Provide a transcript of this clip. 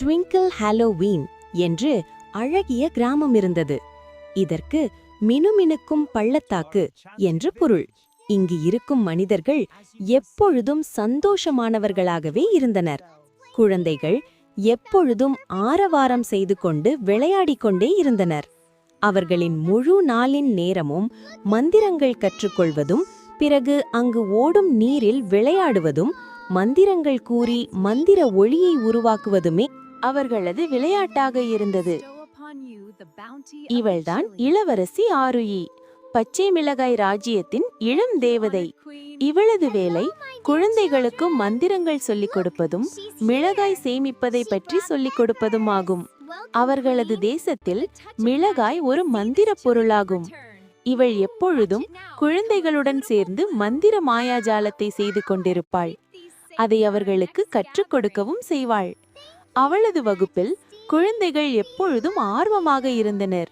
Twinkle Halloween என்று அழகிய கிராமம் இருந்தது. இதற்கு மினுமினுக்கும் பள்ளத்தாக்கு என்று பொருள். இங்கு இருக்கும் மனிதர்கள் எப்பொழுதும் சந்தோஷமானவர்களாகவே இருந்தனர். குழந்தைகள் எப்பொழுதும் ஆரவாரம் செய்து கொண்டு விளையாடிக் கொண்டே இருந்தனர். அவர்களின் முழு நாளின் நேரமும் மந்திரங்கள் கற்றுக்கொள்வதும், பிறகு அங்கு ஓடும் நீரில் விளையாடுவதும், மந்திரங்கள் கூறி மந்திர ஒளியை உருவாக்குவதுமே அவர்களது விளையாட்டாக இருந்தது. இவள்தான் இளவரசி ஆருயி, பச்சை மிளகாய் ராஜ்யத்தின் இளம் தேவதை. இவளது வேலை குழந்தைகளுக்கு மந்திரங்கள் சொல்லிக் கொடுப்பதும், மிளகாய் சேமிப்பதை பற்றி சொல்லிக் கொடுப்பதும் ஆகும். அவர்களது தேசத்தில் மிளகாய் ஒரு மந்திர பொருளாகும். இவள் எப்பொழுதும் குழந்தைகளுடன் சேர்ந்து மந்திர மாயாஜாலத்தை செய்து கொண்டிருப்பாள். அதை அவர்களுக்கு கற்றுக் கொடுக்கவும் செய்வாள். அவளது வகுப்பில் குழந்தைகள் எப்பொழுதும் ஆர்வமாக இருந்தனர்.